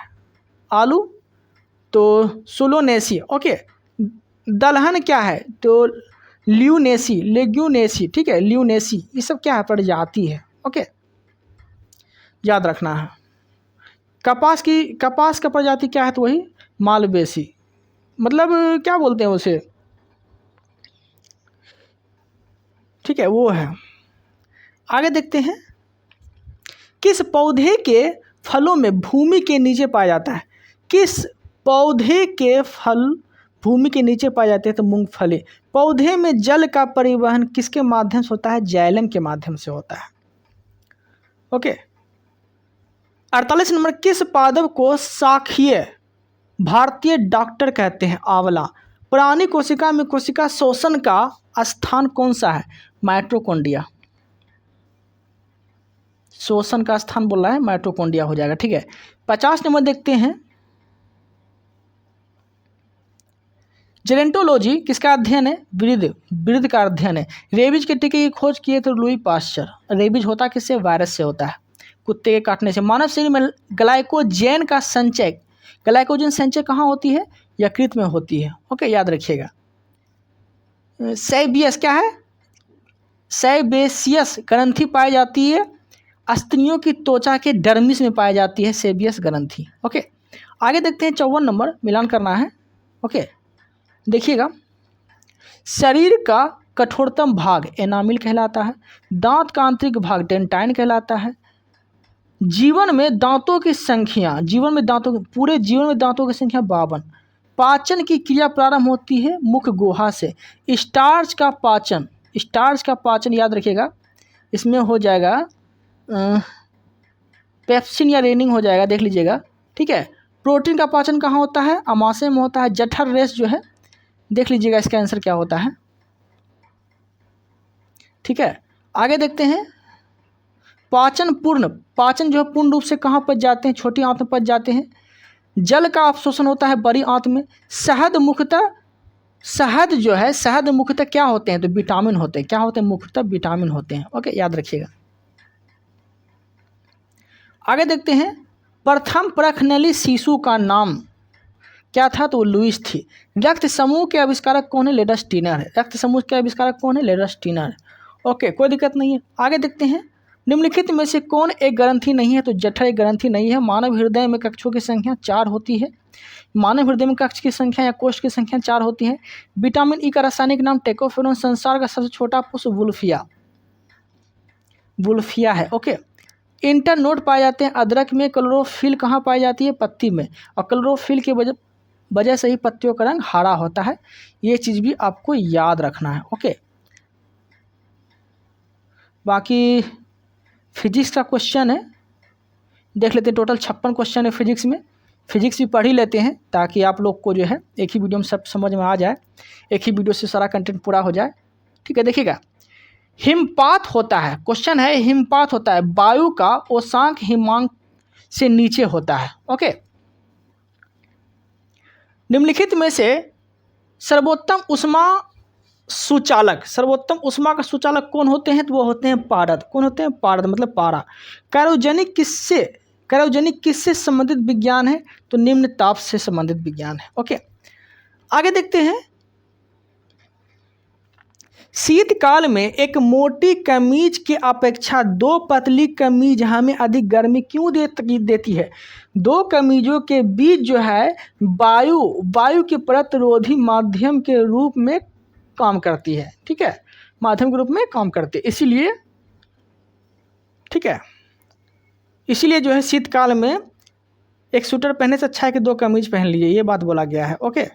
आलू तो सोलोनेसी। ओके, दलहन क्या है तो ल्यूनेसी, लेग्यूनेसी, ठीक है, ल्यूनेसी, ये सब क्या है, प्रजाति है। ओके, याद रखना है। कपास का प्रजाति क्या है तो वही मालवेसी, मतलब क्या बोलते हैं उसे, ठीक है, वो है। आगे देखते हैं, किस पौधे के फलों में भूमि के नीचे पाया जाता है। किस पौधे के फल भूमि के नीचे पाए जाते हैं तो मूंगफली। पौधे में जल का परिवहन किसके माध्यम से होता है, जाइलम के माध्यम से होता है। ओके, 48 नंबर, किस पादप को शाखीय भारतीय डॉक्टर कहते हैं, आंवला। प्राणी कोशिका में कोशिका शोषण का स्थान कौन सा है, माइटोकॉन्ड्रिया। शोषण का स्थान बोल रहा है, माइटोकॉन्ड्रिया हो जाएगा, ठीक है। 50 नंबर देखते हैं, जेरेंटोलॉजी किसका अध्ययन है, वृद्ध का अध्ययन है। रेबीज के टीके की खोज किए तो लुई पास्चर। रेबीज होता किससे, वायरस से होता है, कुत्ते के काटने से। मानव शरीर में ग्लाइकोजेन का संचय, ग्लाइकोजेन संचय कहाँ होती है, यकृत में होती है। ओके, याद रखिएगा। सेबियस क्या है, सेबेसियस ग्रंथि पाई जाती है स्त्रियों की त्वचा के डर्मिस में पाई जाती है सेबियस ग्रंथि। ओके, आगे देखते हैं 54 नंबर, मिलान करना है। ओके, देखिएगा, शरीर का कठोरतम भाग एनामिल कहलाता है। दांत का आंतरिक भाग डेंटाइन कहलाता है। जीवन में दांतों की संख्या, पूरे जीवन में दांतों की संख्या 52। पाचन की क्रिया प्रारंभ होती है मुख गुहा से। स्टार्च का पाचन याद रखिएगा, इसमें हो जाएगा पेप्सिन या रेनिंग हो जाएगा, देख लीजिएगा, ठीक है। प्रोटीन का पाचन कहाँ होता है, अमाशय में होता है। जठर रेस जो है, देख लीजिएगा इसका आंसर क्या होता है, ठीक है। आगे देखते हैं, पाचन जो है पूर्ण रूप से कहाँ पच जाते हैं, छोटी आंत में पच जाते हैं। जल का अवशोषण होता है बड़ी आंत में। शहद मुख्यतः क्या होते हैं तो विटामिन होते हैं। क्या होते हैं, मुख्यतः विटामिन होते हैं। ओके, याद रखिएगा। आगे देखते हैं, प्रथम परखनली शिशु का नाम क्या था तो लुईस थी। रक्त समूह के आविष्कारक कौन है, लेडस टीनर है। रक्त समूह के आविष्कारक कौन है, लेडस टीनर। ओके, कोई दिक्कत नहीं है। आगे देखते हैं, निम्नलिखित में से कौन एक ग्रंथि नहीं है तो जठर एक ग्रंथि नहीं है। मानव हृदय में कक्षों की संख्या 4 होती है। मानव हृदय में कक्ष की संख्या या कोष की संख्या 4 होती है। विटामिन ई का रासायनिक नाम टेकोफेरोन। संसार का सबसे छोटा पुष्प वुल्फिया है। ओके, इंटरनोड पाए जाते हैं अदरक में। क्लोरोफिल कहाँ पाई जाती है, पत्ती में, और क्लोरोफिल के वजह से ही पत्तियों का रंग हरा होता है। ये चीज़ भी आपको याद रखना है। ओके, बाकी फिजिक्स का क्वेश्चन है, देख लेते हैं। टोटल 56 क्वेश्चन है फिजिक्स में। फिजिक्स भी पढ़ ही लेते हैं ताकि आप लोग को जो है एक ही वीडियो में सब समझ में आ जाए, एक ही वीडियो से सारा कंटेंट पूरा हो जाए, ठीक है। देखिएगा, हिमपात होता है, क्वेश्चन है, हिमपात होता है वायु का उष्मांक हिमांक से नीचे होता है। ओके, निम्नलिखित में से सर्वोत्तम उष्मा का सुचालक कौन होते हैं तो वो होते हैं पारद। कौन होते हैं, पारद मतलब पारा। क्रायोजेनिक किससे संबंधित विज्ञान है तो निम्न ताप से संबंधित विज्ञान है। ओके, आगे देखते हैं, शीतकाल में एक मोटी कमीज की अपेक्षा 2 पतली कमीज हमें अधिक गर्मी क्यों देती है। 2 कमीजों के बीच जो है वायु के प्रतिरोधी माध्यम के रूप में काम करती है, ठीक है, माध्यम के रूप में काम करती है, इसीलिए, ठीक है, इसीलिए जो है शीतकाल में एक स्वेटर पहनने से अच्छा है कि 2 कमीज पहन लीजिए, ये बात बोला गया है। ओके,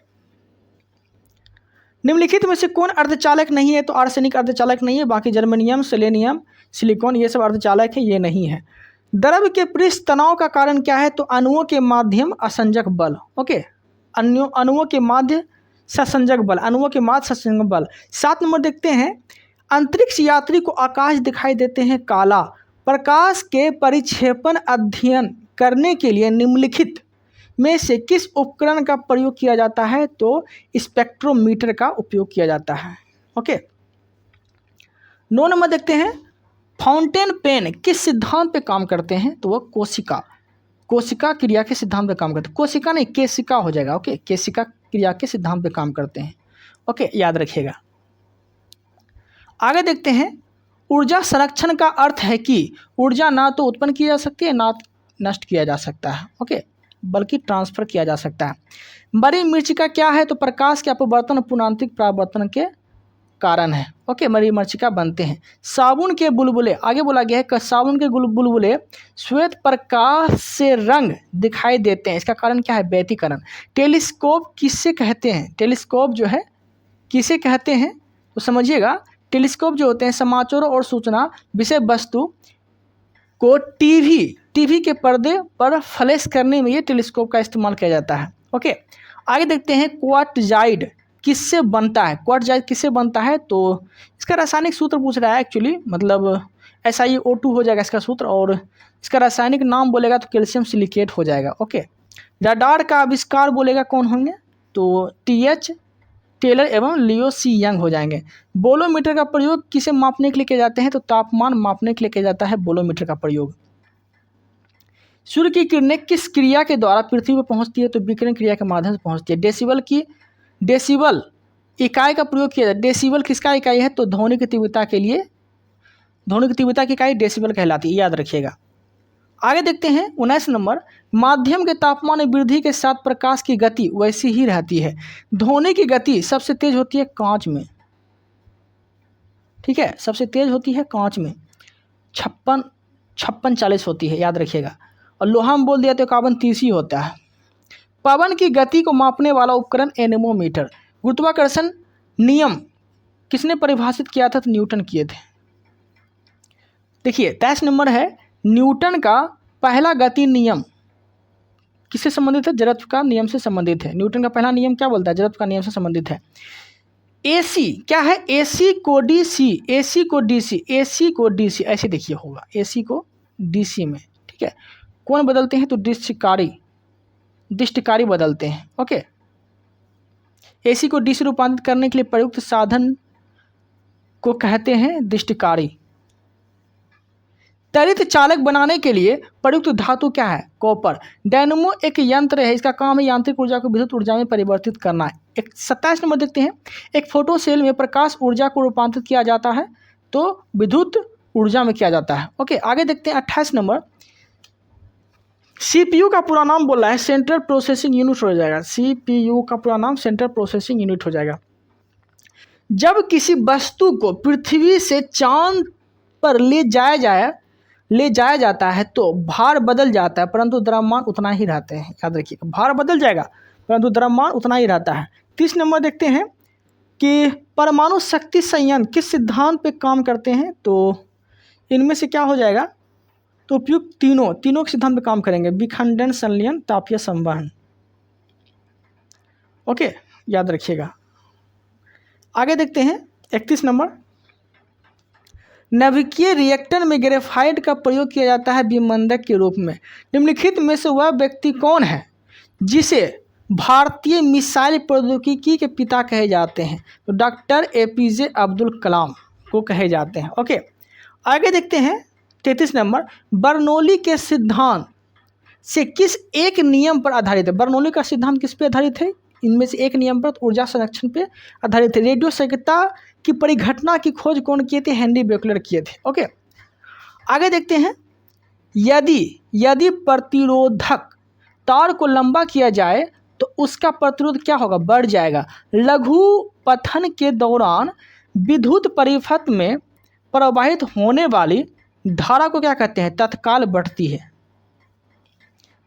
निम्नलिखित में से कौन अर्धचालक नहीं है तो आर्सेनिक अर्धचालक नहीं है। बाकी जर्मेनियम, सेलेनियम, सिलिकॉन ये सब अर्धचालक है, ये नहीं है। द्रव के पृष्ठ तनाव का कारण क्या है तो अणुओं के माध्यम असंजक बल। ओके, अणुओं के माध्य ससंजक बल, अणुओं के माध्य ससंजक बल। 7 नंबर देखते हैं, अंतरिक्ष यात्री को आकाश दिखाई देते हैं काला, प्रकाश के परिक्षेपण अध्ययन करने के लिए निम्नलिखित में से किस उपकरण का प्रयोग किया जाता है? तो स्पेक्ट्रोमीटर का उपयोग किया जाता है। ओके, 9 नंबर देखते हैं, फाउंटेन पेन किस सिद्धांत पे काम करते हैं? तो वह कोशिका क्रिया के सिद्धांत पे काम करते हैं। कोशिका नहीं, केशिका हो जाएगा। ओके, केशिका क्रिया के सिद्धांत पे काम करते हैं। ओके, याद रखिएगा। आगे देखते हैं, ऊर्जा संरक्षण का अर्थ है कि ऊर्जा ना तो उत्पन्न की जा सकती है ना नष्ट किया जा सकता है। ओके, बल्कि ट्रांसफर किया जा सकता है। मरी मिर्च का क्या है? तो प्रकाश के अपवर्तन पुनरांतरिक परावर्तन के कारण है। ओके, मरी मरीचिका बनते हैं। साबुन के बुलबुले, आगे बोला गया है कि साबुन के बुलबुले श्वेत प्रकाश से रंग दिखाई देते हैं। इसका कारण क्या है? व्यतिकरण। टेलीस्कोप किससे कहते हैं? टेलीस्कोप जो है किसे कहते हैं तो समझिएगा, टेलीस्कोप जो होते हैं समाचारों और सूचना विषय वस्तु को टीवी के पर्दे पर फ्लैश करने में ये टेलीस्कोप का इस्तेमाल किया जाता है। ओके, आगे देखते हैं, क्वार्टजाइड किससे बनता है? क्वार्टजाइड किससे बनता है? तो इसका रासायनिक सूत्र पूछ रहा है एक्चुअली, मतलब SiO2 हो जाएगा इसका सूत्र, और इसका रासायनिक नाम बोलेगा तो कैल्शियम सिलिकेट हो जाएगा। ओके, रडार का आविष्कार बोलेगा कौन होंगे? तो TH टेलर एवं लियो सी यंग हो जाएंगे। बोलोमीटर का प्रयोग किसे मापने के लिए किया जाते हैं? तो तापमान मापने के लिए किया जाता है बोलोमीटर का प्रयोग। सूर्य की किरणें किस क्रिया के द्वारा पृथ्वी पर पहुंचती है? तो विकिरण क्रिया के माध्यम से पहुंचती है। डेसिबल इकाई का प्रयोग किया जाता है। डेसिबल किसका इकाई है? तो ध्वनि की तीव्रता के लिए, ध्वनि की तीव्रता की इकाई डेसिबल कहलाती है, याद रखिएगा। आगे देखते हैं 19 नंबर, माध्यम के तापमान में वृद्धि के साथ प्रकाश की गति वैसी ही रहती है। ध्वनि की गति सबसे तेज होती है कांच में, ठीक है, सबसे तेज होती है कांच में, 56-40 होती है, याद रखिएगा। और लोहा में बोल दिया तो कार्बन 30 होता है। पवन की गति को मापने वाला उपकरण एनेमोमीटर। गुरुत्वाकर्षण नियम किसने परिभाषित किया था? तो न्यूटन किए थे। देखिए 23 नंबर है, न्यूटन का पहला गति नियम किससे संबंधित है? जड़त्व का नियम से संबंधित है। न्यूटन का पहला नियम क्या बोलता है? जड़त्व का नियम से संबंधित है। AC क्या है? AC को DC ऐसे देखिए होगा, AC को DC में, ठीक है। कौन बदलते हैं? तो दृष्टिकारी बदलते हैं। ओके, AC को DC रूपांतरित करने के लिए प्रयुक्त साधन को कहते हैं दृष्टिकारी। त्वरित चालक बनाने के लिए प्रयुक्त धातु क्या है? कॉपर। डायनेमो एक यंत्र है, इसका काम है यांत्रिक ऊर्जा को विद्युत ऊर्जा में परिवर्तित करना है। 27 नंबर देखते हैं, एक फोटो सेल में प्रकाश ऊर्जा को रूपांतरित किया जाता है तो विद्युत ऊर्जा में किया जाता है। ओके, आगे देखते हैं 28 नंबर, CPU का पूरा नाम बोल रहा है, सेंट्रल प्रोसेसिंग यूनिट हो जाएगा। CPU का पूरा नाम सेंट्रल प्रोसेसिंग यूनिट हो जाएगा। जब किसी वस्तु को पृथ्वी से चांद पर ले जाया जाता है तो भार बदल जाता है परंतु द्रव्यमान उतना ही रहते हैं, याद रखिएगा। भार बदल जाएगा परंतु द्रव्यमान उतना ही रहता है। 30 नंबर देखते हैं कि परमाणु शक्ति संयंत्र किस सिद्धांत पे काम करते हैं? तो इनमें से क्या हो जाएगा? तो उपयुक्त तीनों के सिद्धांत पे काम करेंगे, विखंडन, संलयन, तापीय संवहन। ओके, याद रखिएगा। आगे देखते हैं 31 नंबर, नाभिकीय रिएक्टर में ग्रेफाइट का प्रयोग किया जाता है विमंदक के रूप में। निम्नलिखित में से वह व्यक्ति कौन है जिसे भारतीय मिसाइल प्रौद्योगिकी के पिता कहे जाते हैं? तो डॉक्टर APJ अब्दुल कलाम को कहे जाते हैं। ओके, आगे देखते हैं 33 नंबर, बर्नौली के सिद्धांत से किस एक नियम पर आधारित है? बर्नौली का सिद्धांत किस पे आधारित है? इनमें से एक नियम पर, ऊर्जा संरक्षण पे आधारित है। रेडियो संकेतता की परिघटना की खोज कौन किए थे? हेनरी बेकलर किए थे। ओके, आगे देखते हैं, यदि प्रतिरोधक तार को लंबा किया जाए तो उसका प्रतिरोध क्या होगा? बढ़ जाएगा। लघु पथन के दौरान विद्युत परिपथ में प्रवाहित होने वाली धारा को क्या कहते हैं? तत्काल बढ़ती है।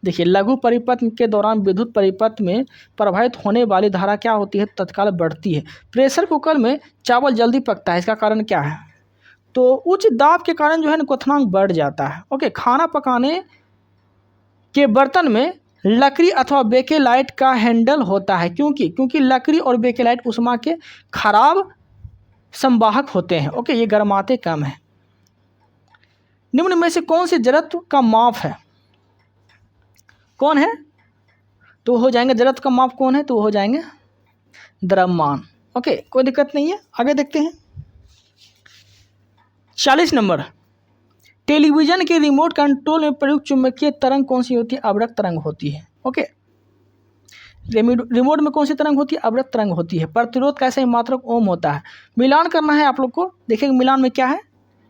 देखिए, लघु परिपथ के दौरान विद्युत परिपथ में प्रवाहित होने वाली धारा क्या होती है? तत्काल बढ़ती है। प्रेशर कुकर में चावल जल्दी पकता है, इसका कारण क्या है? तो उच्च दाब के कारण जो है ना क्वथनांक बढ़ जाता है। ओके, खाना पकाने के बर्तन में लकड़ी अथवा बेकेलाइट का हैंडल होता है, क्योंकि लकड़ी और बेकेलाइट ऊष्मा के खराब संवाहक होते हैं। ओके, ये गर्माते कम है। निम्न में से कौन से जड़त्व का माप है? कौन है? तो हो जाएंगे जड़त्व का माप कौन है? तो हो जाएंगे द्रव्यमान। ओके, कोई दिक्कत नहीं है। आगे देखते हैं 40 नंबर, टेलीविजन के रिमोट कंट्रोल में प्रयुक्त चुंबकीय तरंग कौन सी होती है? अवरक्त तरंग होती है। ओके, रिमोट में कौन सी तरंग होती है? अवरक्त तरंग होती है। प्रतिरोध कैसे मात्रक ओम होता है। मिलान करना है आप लोग को, देखिएगा मिलान में क्या है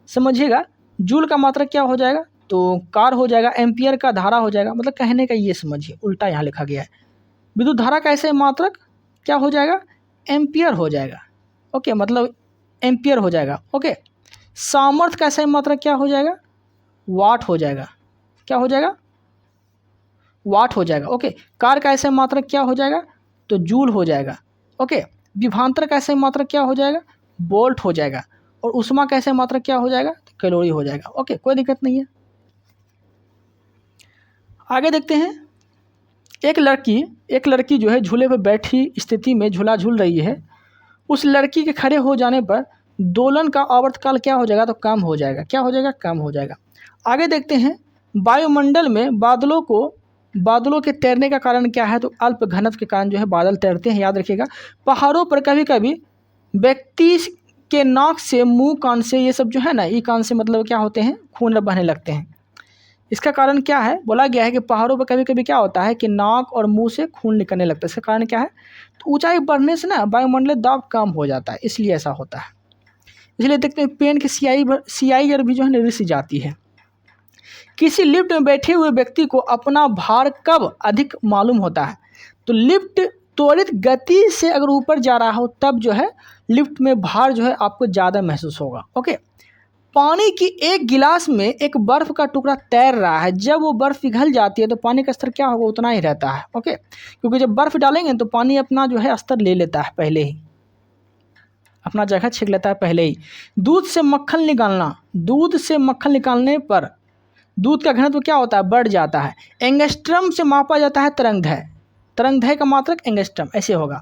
समझिएगा। जूल का मात्रक क्या हो जाएगा? तो कार हो जाएगा। एम्पियर का धारा हो जाएगा, मतलब कहने का ये समझिए, उल्टा यहाँ लिखा गया है। विद्युत धारा कैसे मात्रक क्या हो जाएगा? एम्पियर हो जाएगा। ओके, मतलब एम्पियर हो जाएगा। ओके, सामर्थ्य कैसे मात्रक क्या हो जाएगा? वाट हो जाएगा। क्या हो जाएगा? वाट हो जाएगा। ओके, कार का ऐसे मात्रक क्या हो जाएगा? तो जूल हो जाएगा। ओके, विभवांतर का ऐसे मात्रक क्या हो जाएगा? वोल्ट हो जाएगा। और ऊष्मा का ऐसे मात्रक क्या हो जाएगा? तो कैलोरी हो जाएगा। ओके, कोई दिक्कत नहीं है। आगे देखते हैं, एक लड़की जो है झूले पर बैठी स्थिति में झूला झूल रही है। उस लड़की के खड़े हो जाने पर दोलन का आवर्तकाल क्या हो जाएगा? तो कम हो जाएगा। क्या हो जाएगा? कम हो जाएगा। आगे देखते हैं, वायुमंडल में बादलों के तैरने का कारण क्या है? तो अल्प घनत्व के कारण जो है बादल तैरते हैं। याद रखिएगा, पहाड़ों पर कभी कभी व्यक्ति के नाक से, मुंह, कान से, ये सब जो है ना, ये कान से मतलब क्या होते हैं? खून बहने लगते हैं। इसका कारण क्या है? बोला गया है कि पहाड़ों पर कभी कभी क्या होता है कि नाक और मुंह से खून निकलने लगता है। इसका कारण क्या है? तो ऊंचाई बढ़ने से ना वायुमंडलीय दाब कम हो जाता है, इसलिए ऐसा होता है। इसलिए देखते हैं पेन की सियाई भी जो है ना रिस जाती है। किसी लिफ्ट में बैठे हुए व्यक्ति को अपना भार कब अधिक मालूम होता है? तो लिफ्ट त्वरित गति से अगर ऊपर जा रहा हो तब जो है लिफ्ट में भार जो है आपको ज़्यादा महसूस होगा। ओके, पानी की एक गिलास में एक बर्फ़ का टुकड़ा तैर रहा है। जब वो बर्फ़ पिघल जाती है तो पानी का स्तर क्या होगा? उतना ही रहता है। ओके, क्योंकि जब बर्फ़ डालेंगे तो पानी अपना जो है स्तर ले लेता है, पहले ही अपना जगह छीन लेता है पहले ही। दूध से मक्खन निकालने पर दूध का घनत्व क्या होता है? बढ़ जाता है। एंगस्ट्रम से मापा जाता है तरंगदैर्घ्य का मात्रक एंगस्ट्रम, ऐसे होगा।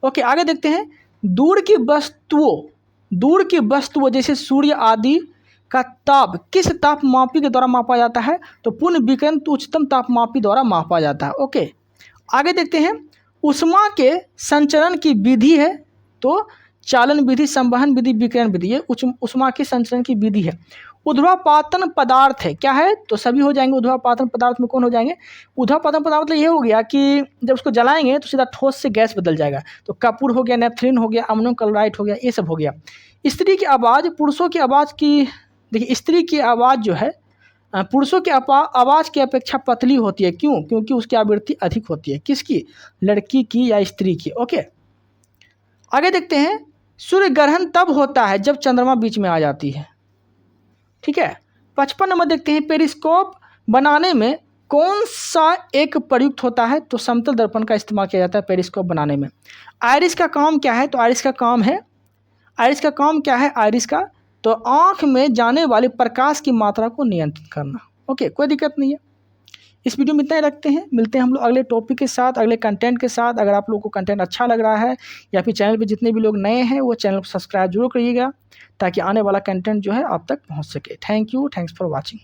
ओके, आगे देखते हैं, दूर की वस्तुओं जैसे सूर्य आदि का ताप किस तापमापी के द्वारा मापा जाता है? तो पुण्य विकिरण तो उच्चतम तापमापी द्वारा मापा जाता है। ओके, आगे देखते हैं, ऊष्मा के संचरण की विधि है तो चालन विधि, संवहन विधि, विकिरण विधि, ये ऊष्मा के संचरण की विधि है। ऊर्ध्वापातन पदार्थ है, क्या है? तो सभी हो जाएंगे। ऊर्ध्वापातन पदार्थ में कौन हो जाएंगे? ऊर्ध्वापातन पदार्थ मतलब ये हो गया कि जब उसको जलाएंगे तो सीधा ठोस से गैस बदल जाएगा। तो कपूर हो गया, नेफ्थलीन हो गया, अमोनियम क्लोराइड हो गया, ये सब हो गया। स्त्री की आवाज़ पुरुषों की आवाज़ की, देखिए स्त्री की आवाज़ जो है पुरुषों की आवाज़ की अपेक्षा पतली होती है। क्यों? क्योंकि उसकी आवृत्ति अधिक होती है। किसकी? लड़की की या स्त्री की। ओके, आगे देखते हैं, सूर्य ग्रहण तब होता है जब चंद्रमा बीच में आ जाती है। ठीक है, 55 नंबर देखते हैं, पेरिस्कोप बनाने में कौन सा एक प्रयुक्त होता है? तो समतल दर्पण का इस्तेमाल किया जाता है पेरिस्कोप बनाने में। आइरिस का काम क्या है? तो आइरिस का काम क्या है? आइरिस का तो आँख में जाने वाले प्रकाश की मात्रा को नियंत्रित करना। ओके, कोई दिक्कत नहीं है। इस वीडियो में इतना ही रखते हैं, मिलते हैं हम लोग अगले टॉपिक के साथ, अगले कंटेंट के साथ। अगर आप लोगों को कंटेंट अच्छा लग रहा है या फिर चैनल पे जितने भी लोग नए हैं वो चैनल को सब्सक्राइब जरूर करिएगा ताकि आने वाला कंटेंट जो है आप तक पहुंच सके। Thank you, thanks for watching.